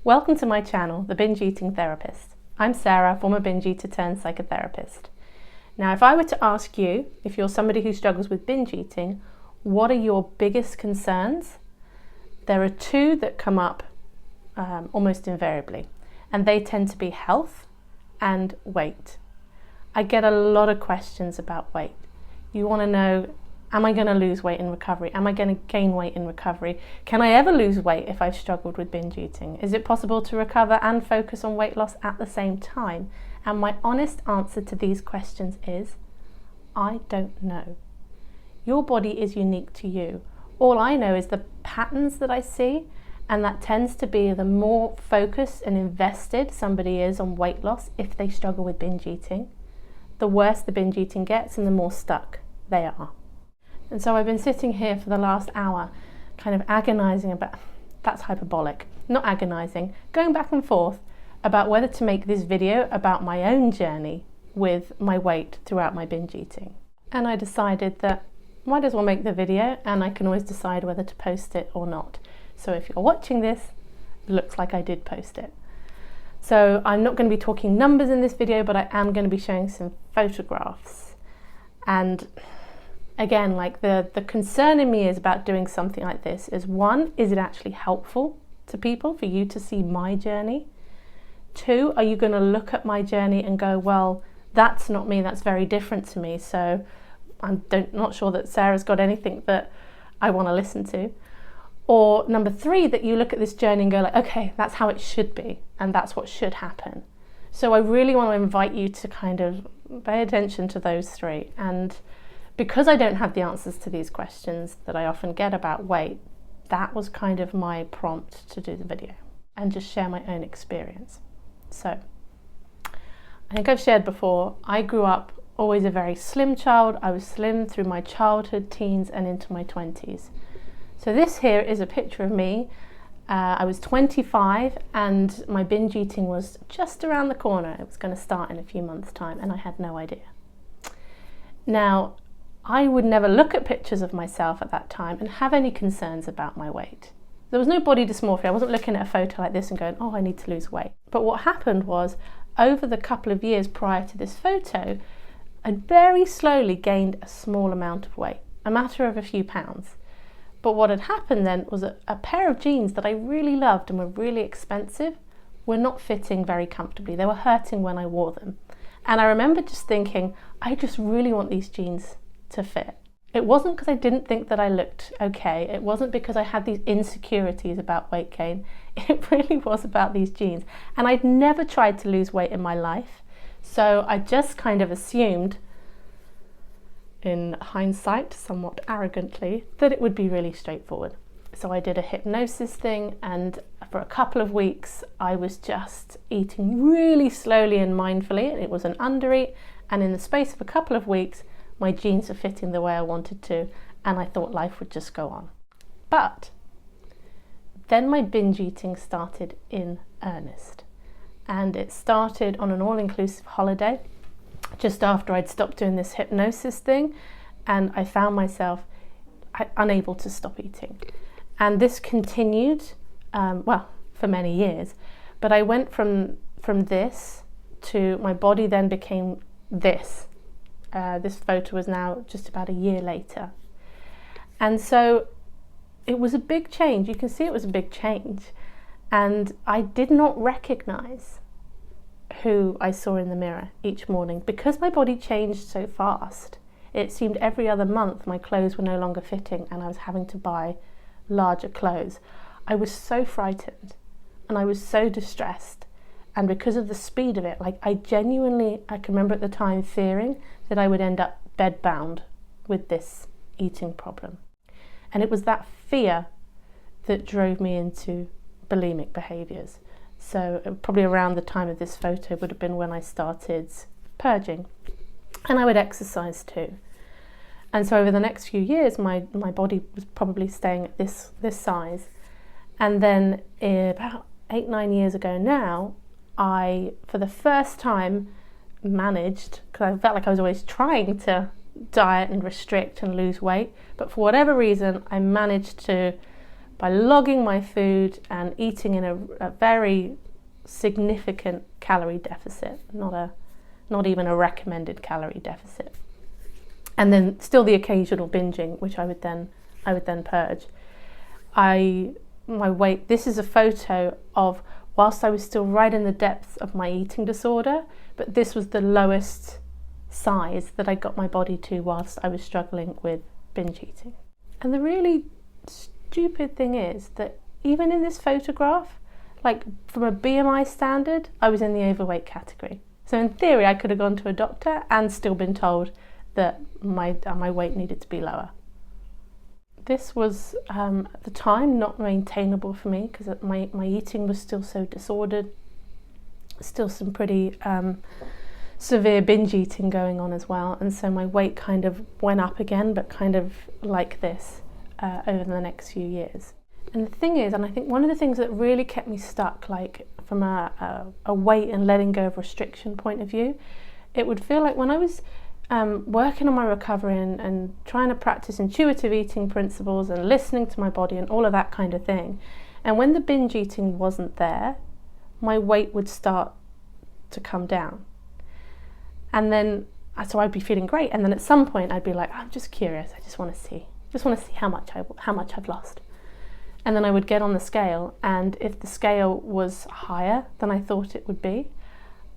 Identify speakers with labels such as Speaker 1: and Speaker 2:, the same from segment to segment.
Speaker 1: Welcome to my channel, The Binge Eating Therapist. I'm Sarah, former binge eater turned psychotherapist. Now, if I were to ask you, if you're somebody who struggles with binge eating, what are your biggest concerns? There are two that come up almost invariably, and they tend to be health and weight. I get a lot of questions about weight. You want to know, am I going to lose weight in recovery? Am I going to gain weight in recovery? Can I ever lose weight if I've struggled with binge eating? Is it possible to recover and focus on weight loss at the same time? And my honest answer to these questions is, I don't know. Your body is unique to you. All I know is the patterns that I see, and that tends to be the more focused and invested somebody is on weight loss if they struggle with binge eating, the worse the binge eating gets and the more stuck they are. And so I've been sitting here for the last hour kind of agonizing about, that's hyperbolic, not agonizing, going back and forth about whether to make this video about my own journey with my weight throughout my binge eating. And I decided that might as well make the video, and I can always decide whether to post it or not. So if you're watching this, it looks like I did post it. So I'm not going to be talking numbers in this video, but I am going to be showing some photographs. And again, like the concern in me is about doing something like this is, one, is it actually helpful to people for you to see my journey? Two, are you going to look at my journey and go, well, that's not me, that's very different to me, so I'm not sure that Sarah's got anything that I want to listen to. Or number three, that you look at this journey and go like, okay, that's how it should be, and that's what should happen. So I really want to invite you to kind of pay attention to those three. And because I don't have the answers to these questions that I often get about weight, that was kind of my prompt to do the video and just share my own experience. So I think I've shared before, I grew up always a very slim child. I was slim through my childhood, teens, and into my 20s. So this here is a picture of me. I was 25 and my binge eating was just around the corner. It was going to start in a few months' time, and I had no idea. Now, I would never look at pictures of myself at that time and have any concerns about my weight. There was no body dysmorphia. I wasn't looking at a photo like this and going, oh, I need to lose weight. But what happened was, over the couple of years prior to this photo, I very slowly gained a small amount of weight, a matter of a few pounds. But what had happened then was a pair of jeans that I really loved and were really expensive were not fitting very comfortably. They were hurting when I wore them. And I remember just thinking, I just really want these jeans to fit. It wasn't because I didn't think that I looked okay. It wasn't because I had these insecurities about weight gain. It really was about these jeans. And I'd never tried to lose weight in my life. So I just kind of assumed, in hindsight, somewhat arrogantly, that it would be really straightforward. So I did a hypnosis thing, and for a couple of weeks, I was just eating really slowly and mindfully. It was an undereat, and in the space of a couple of weeks, my jeans were fitting the way I wanted to, and I thought life would just go on. But then my binge eating started in earnest. And it started on an all-inclusive holiday, just after I'd stopped doing this hypnosis thing, and I found myself unable to stop eating. And this continued, for many years. But I went from this to my body then became this. This photo is now just about a year later. And so it was a big change. You can see it was a big change. And I did not recognize who I saw in the mirror each morning because my body changed so fast. It seemed every other month my clothes were no longer fitting and I was having to buy larger clothes. I was so frightened and I was so distressed. And because of the speed of it, I can remember at the time fearing that I would end up bedbound with this eating problem. And it was that fear that drove me into bulimic behaviours. So probably around the time of this photo would have been when I started purging. And I would exercise too. And so over the next few years, my body was probably staying at this size. And then about 8-9 years ago now, I, for the first time, managed, because I felt like I was always trying to diet and restrict and lose weight, but for whatever reason, I managed to by logging my food and eating in a very significant calorie deficit, not even a recommended calorie deficit. And then still the occasional binging, which I would then purge. My weight, this is a photo of whilst I was still right in the depths of my eating disorder, but this was the lowest size that I got my body to whilst I was struggling with binge eating. And the really stupid thing is that even in this photograph, like from a BMI standard, I was in the overweight category. So in theory, I could have gone to a doctor and still been told that my weight needed to be lower. This was at the time not maintainable for me because my eating was still so disordered, still some pretty severe binge eating going on as well, and so my weight kind of went up again, but kind of like this over the next few years. And the thing is, and I think one of the things that really kept me stuck, like from a weight and letting go of restriction point of view, it would feel like when I was working on my recovery and trying to practice intuitive eating principles and listening to my body and all of that kind of thing, and when the binge eating wasn't there, my weight would start to come down. And then, so I'd be feeling great, and then at some point I'd be like, I'm just curious, I just want to see how much I've lost. And then I would get on the scale, and if the scale was higher than I thought it would be,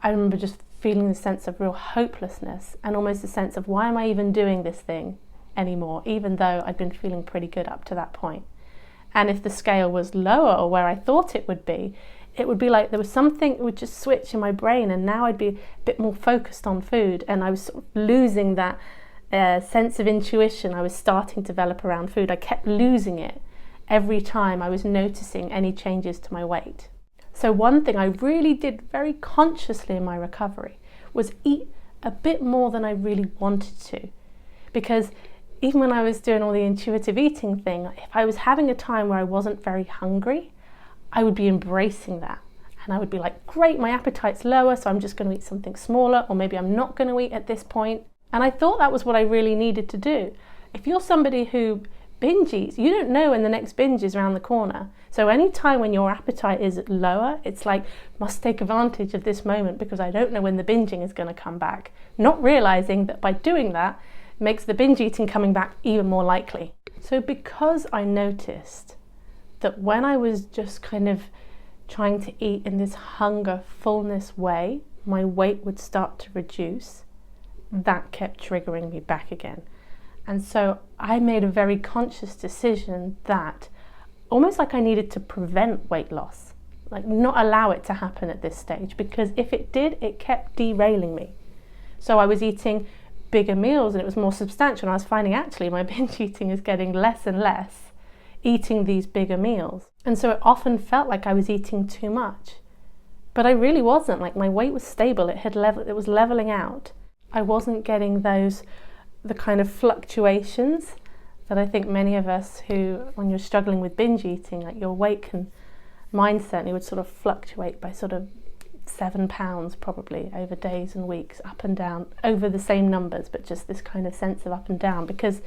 Speaker 1: I remember just feeling the sense of real hopelessness and almost a sense of why am I even doing this thing anymore, even though I'd been feeling pretty good up to that point. And if the scale was lower or where I thought it would be like there was something that would just switch in my brain, and now I'd be a bit more focused on food, and I was sort of losing that sense of intuition I was starting to develop around food. I kept losing it every time I was noticing any changes to my weight. So one thing I really did very consciously in my recovery was eat a bit more than I really wanted to. Because even when I was doing all the intuitive eating thing, if I was having a time where I wasn't very hungry, I would be embracing that. And I would be like, great, my appetite's lower, so I'm just going to eat something smaller, or maybe I'm not going to eat at this point. And I thought that was what I really needed to do. If you're somebody who binge eats, you don't know when the next binge is around the corner. So any time when your appetite is lower, it's like, must take advantage of this moment because I don't know when the binging is going to come back. Not realizing that by doing that, makes the binge eating coming back even more likely. So because I noticed that when I was just kind of trying to eat in this hunger, fullness way, my weight would start to reduce, that kept triggering me back again. And so I made a very conscious decision that almost like I needed to prevent weight loss, like not allow it to happen at this stage, because if it did, it kept derailing me. So I was eating bigger meals and it was more substantial, and I was finding actually my binge eating is getting less and less eating these bigger meals. And so it often felt like I was eating too much, but I really wasn't. Like my weight was stable, it was leveling out. I wasn't getting the kind of fluctuations that I think many of us who, when you're struggling with binge eating, like your weight mine certainly would sort of fluctuate by sort of 7 pounds probably over days and weeks, up and down, over the same numbers, but just this kind of sense of up and down because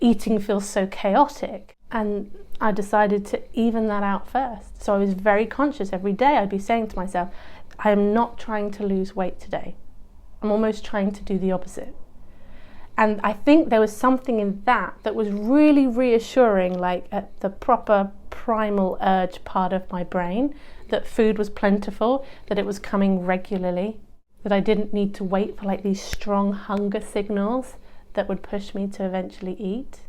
Speaker 1: eating feels so chaotic. And I decided to even that out first. So I was very conscious every day. I'd be saying to myself, I am not trying to lose weight today. I'm almost trying to do the opposite. And I think there was something in that was really reassuring, like at the proper primal urge part of my brain, that food was plentiful, that it was coming regularly, that I didn't need to wait for like these strong hunger signals that would push me to eventually eat.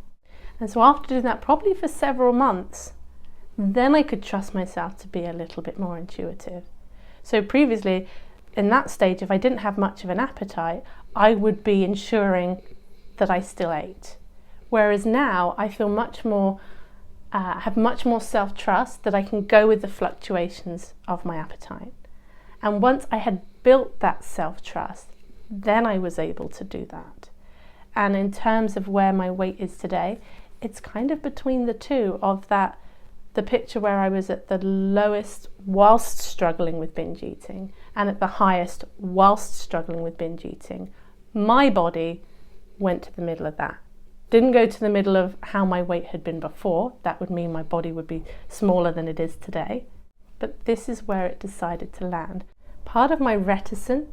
Speaker 1: And so after doing that probably for several months, then I could trust myself to be a little bit more intuitive. So previously, in that stage, if I didn't have much of an appetite, I would be ensuring that I still ate. Whereas now I feel much more, have much more self-trust that I can go with the fluctuations of my appetite. And once I had built that self-trust, then I was able to do that. And in terms of where my weight is today, it's kind of between the two of that, the picture where I was at the lowest whilst struggling with binge eating and at the highest whilst struggling with binge eating. My body went to the middle of that Didn't go to the middle of how my weight had been before. That would mean my body would be smaller than it is today. But this is where it decided to land. Part of my reticence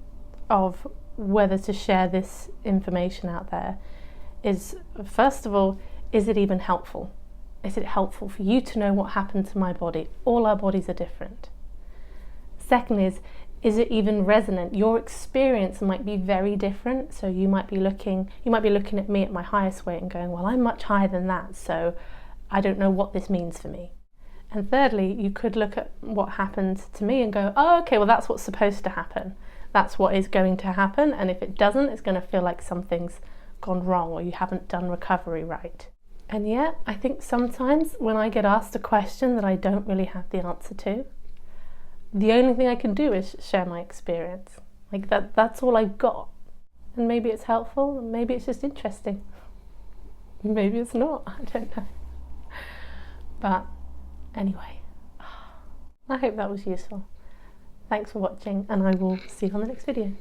Speaker 1: of whether to share this information out there is, first of all, is it even helpful? Is it helpful for you to know what happened to my body? All our bodies are different. Second is it even resonant? Your experience might be very different. So you might be looking at me at my highest weight and going, well, I'm much higher than that, so I don't know what this means for me. And thirdly, you could look at what happened to me and go, oh, okay, well, that's what's supposed to happen. That's what is going to happen. And if it doesn't, it's going to feel like something's gone wrong or you haven't done recovery right. And yet, I think sometimes when I get asked a question that I don't really have the answer to, the only thing I can do is share my experience. Like that's all I've got. And maybe it's helpful, and maybe it's just interesting. Maybe it's not, I don't know. But anyway, I hope that was useful. Thanks for watching, and I will see you on the next video.